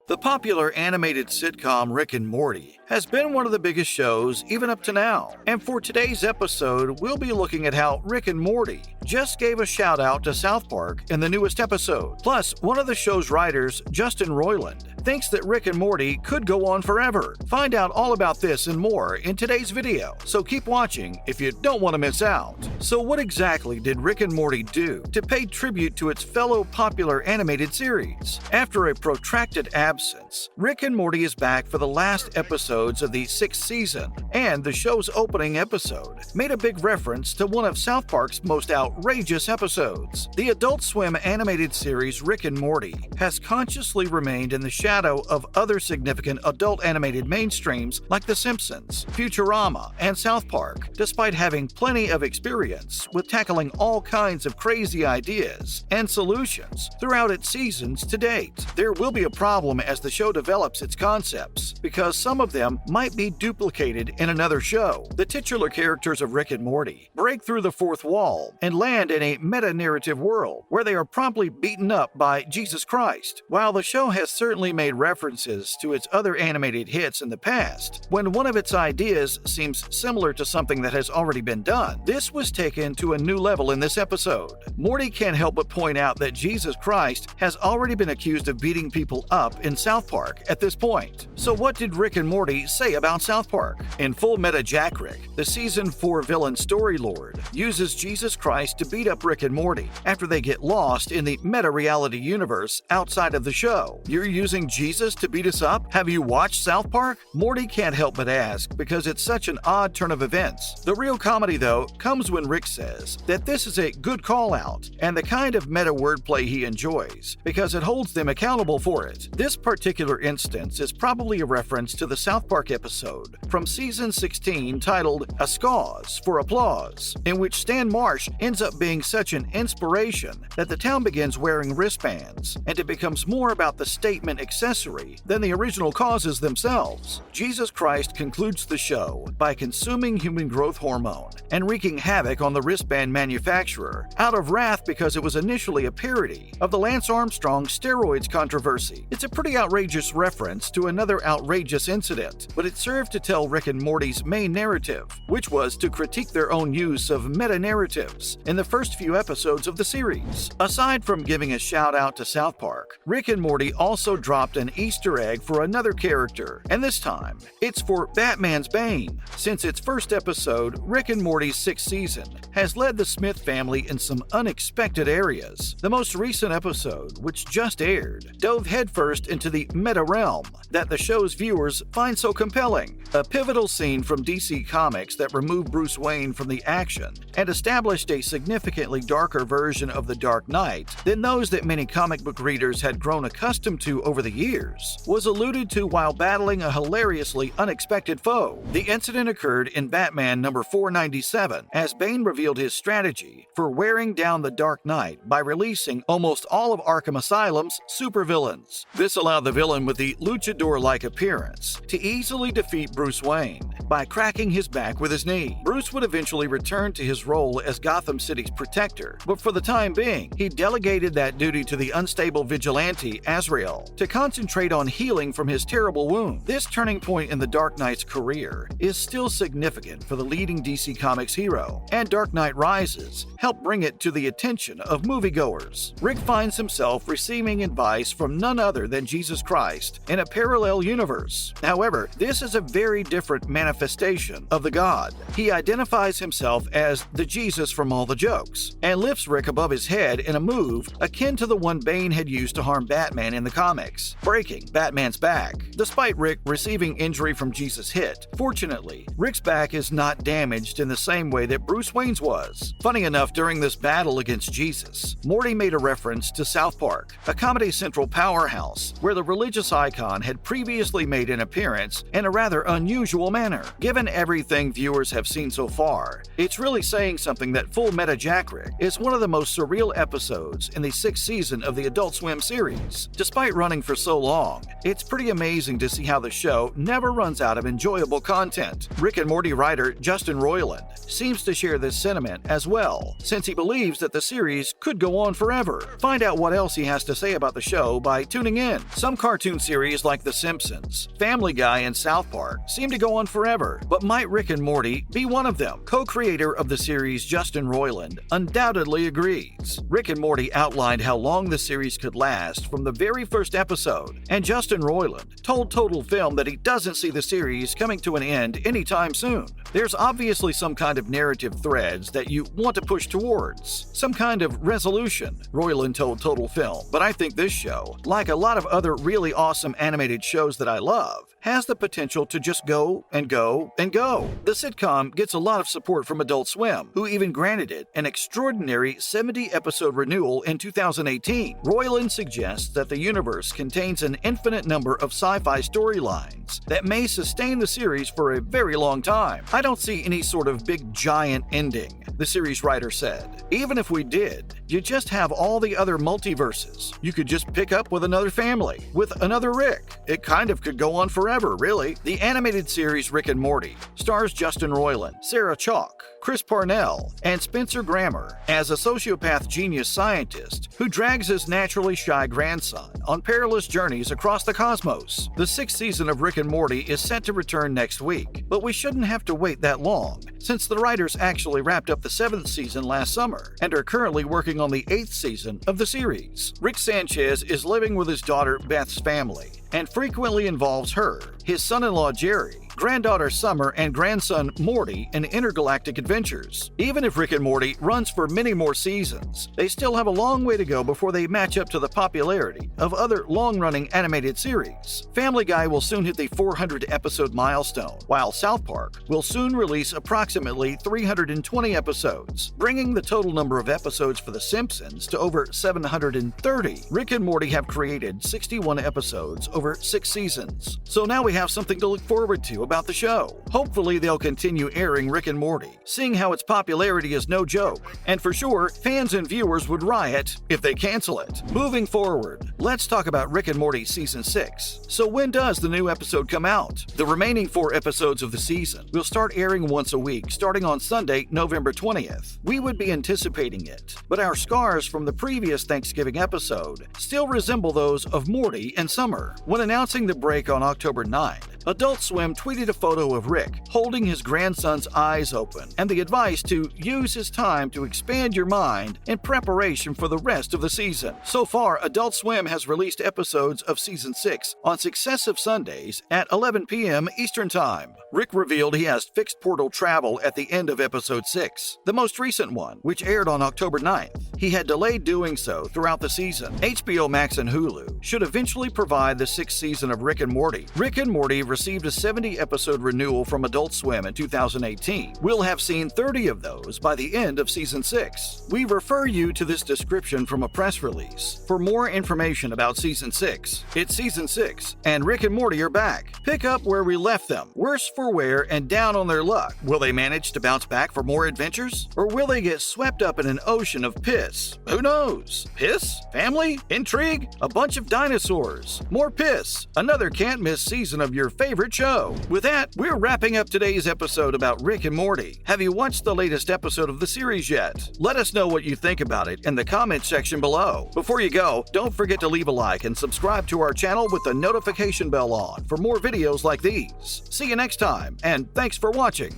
The popular animated sitcom Rick and Morty has been one of the biggest shows even up to now. And for today's episode, we'll be looking at how Rick and Morty just gave a shout out to South Park in the newest episode. Plus, one of the show's writers, Justin Roiland, thinks that Rick and Morty could go on forever. Find out all about this and more in today's video, so keep watching if you don't want to miss out. So what exactly did Rick and Morty do to pay tribute to its fellow popular animated series? After a protracted absence, Rick and Morty is back for the last episodes of the 6th season, and the show's opening episode made a big reference to one of South Park's most outrageous episodes. The Adult Swim animated series Rick and Morty has consciously remained in the shadow of other significant adult animated mainstreams like The Simpsons, Futurama, and South Park, despite having plenty of experience with tackling all kinds of crazy ideas and solutions throughout its seasons to date. There will be a problem as the show develops its concepts, because some of them might be duplicated in another show. The titular characters of Rick and Morty break through the fourth wall and land in a meta-narrative world where they are promptly beaten up by Jesus Christ. While the show has certainly made references to its other animated hits in the past, when one of its ideas seems similar to something that has already been done, this was taken to a new level in this episode. Morty can't help but point out that Jesus Christ has already been accused of beating people up in South Park at this point. So what did Rick and Morty say about South Park? In Full Meta Jack Rick, the Season 4 villain Story Lord uses Jesus Christ to beat up Rick and Morty after they get lost in the meta-reality universe outside of the show. You're using Jesus to beat us up? Have you watched South Park? Morty can't help but ask because it's such an odd turn of events. The real comedy, though, comes when Rick says that this is a good call-out and the kind of meta wordplay he enjoys because it holds them accountable for it. This particular instance is probably a reference to the South Park episode from season 16 titled A Cause for Applause, in which Stan Marsh ends up being such an inspiration that the town begins wearing wristbands, and it becomes more about the statement accessory than the original causes themselves. Jesus Christ concludes the show by consuming human growth hormone and wreaking havoc on the wristband manufacturer out of wrath because it was initially a parody of the Lance Armstrong steroids controversy. It's a pretty outrageous reference to another outrageous incident, but it served to tell Rick and Morty's main narrative, which was to critique their own use of meta-narratives in the first few episodes of the series. Aside from giving a shout out to South Park, Rick and Morty also dropped an Easter egg for another character, and this time, it's for Batman's Bane. Since its first episode, Rick and Morty's 6th season has led the Smith family in some unexpected areas. The most recent episode, which just aired, dove headfirst into the meta realm that the show's viewers find so compelling. A pivotal scene from DC Comics that removed Bruce Wayne from the action and established a significantly darker version of the Dark Knight than those that many comic book readers had grown accustomed to over the years, was alluded to while battling a hilariously unexpected foe. The incident occurred in Batman number 497 as Bane revealed his strategy for wearing down the Dark Knight by releasing almost all of Arkham Asylum's supervillains. This allowed the villain with the luchador-like appearance to easily defeat Bruce Wayne by cracking his back with his knee. Bruce would eventually return to his role as Gotham City's protector, but for the time being, he delegated that duty to the unstable vigilante Azrael to concentrate on healing from his terrible wound. This turning point in the Dark Knight's career is still significant for the leading DC Comics hero, and Dark Knight Rises helped bring it to the attention of moviegoers. Rick finds himself receiving advice from none other than Jesus Christ in a parallel universe. However, this is a very different manifestation of the God. He identifies himself as the Jesus from all the jokes, and lifts Rick above his head in a move akin to the one Bane had used to harm Batman in the comics, breaking Batman's back. Despite Rick receiving injury from Jesus' hit, fortunately, Rick's back is not damaged in the same way that Bruce Wayne's was. Funny enough, during this battle against Jesus, Morty made a reference to South Park, a Comedy Central powerhouse, where the religious icon had previously made an appearance in a rather unusual manner. Given everything viewers have seen so far, it's really saying something that Full Meta Jack Rick is one of the most surreal episodes in the 6th season of the Adult Swim series. Despite running for so long, it's pretty amazing to see how the show never runs out of enjoyable content. Rick and Morty writer Justin Roiland seems to share this sentiment as well, since he believes that the series could go on forever. Find out what else he has to say about the show by tuning in. Some cartoon series like The Simpsons, Family Guy, and South Park seem to go on forever, but might Rick and Morty be one of them? Co-creator of the series, Justin Roiland, undoubtedly agrees. Rick and Morty outlined how long the series could last from the very first episode, and Justin Roiland told Total Film that he doesn't see the series coming to an end anytime soon. There's obviously some kind of narrative threads that you want to push towards, some kind of resolution, Roiland told Total Film, but I think this show, like a lot of other really awesome animated shows that I love, has the potential to just go and go and go. The sitcom gets a lot of support from Adult Swim, who even granted it an extraordinary 70-episode renewal in 2018. Roiland suggests that the universe contains an infinite number of sci-fi storylines that may sustain the series for a very long time. I don't see any sort of big giant ending, the series writer said. Even if we did, you just have all the other multiverses. You could just pick up with another family, with another Rick. It kind of could go on forever, really. The animated series Rick and Morty stars Justin Roiland, Sarah Chalke, Chris Parnell, and Spencer Grammer as a sociopath genius scientist who drags his naturally shy grandson on perilous journeys across the cosmos. The 6th season of Rick and Morty is set to return next week, but we shouldn't have to wait that long, since the writers actually wrapped up the 7th season last summer and are currently working on the 8th season of the series. Rick Sanchez is living with his daughter Beth's family and frequently involves her, his son-in-law Jerry, granddaughter Summer, and grandson Morty in intergalactic adventures. Even if Rick and Morty runs for many more seasons, they still have a long way to go before they match up to the popularity of other long-running animated series. Family Guy will soon hit the 400-episode milestone, while South Park will soon release approximately 320 episodes, bringing the total number of episodes for The Simpsons to over 730. Rick and Morty have created 61 episodes over 6 seasons, so now we have something to look forward to about the show. Hopefully they'll continue airing Rick and Morty, seeing how its popularity is no joke, and for sure, fans and viewers would riot if they cancel it. Moving forward, let's talk about Rick and Morty Season 6. So when does the new episode come out? The remaining 4 episodes of the season will start airing once a week, starting on Sunday, November 20th. We would be anticipating it, but our scars from the previous Thanksgiving episode still resemble those of Morty and Summer. When announcing the break on October 9, Adult Swim tweeted a photo of Rick holding his grandson's eyes open and the advice to use his time to expand your mind in preparation for the rest of the season. So far, Adult Swim has released episodes of Season 6 on successive Sundays at 11 p.m. Eastern Time. Rick revealed he has fixed portal travel at the end of Episode 6, the most recent one, which aired on October 9th. He had delayed doing so throughout the season. HBO Max and Hulu should eventually provide the 6th season of Rick and Morty. Rick and Morty received a 70-episode renewal from Adult Swim in 2018. We'll have seen 30 of those by the end of Season 6. We refer you to this description from a press release for more information about Season 6. It's Season 6, and Rick and Morty are back. Pick up where we left them, worse for wear and down on their luck. Will they manage to bounce back for more adventures? Or will they get swept up in an ocean of piss? Who knows? Piss? Family? Intrigue? A bunch of dinosaurs? More piss? Another can't-miss season of your favorite show. With that, we're wrapping up today's episode about Rick and Morty. Have you watched the latest episode of the series yet? Let us know what you think about it in the comment section below. Before you go, don't forget to leave a like and subscribe to our channel with the notification bell on for more videos like these. See you next time, and thanks for watching.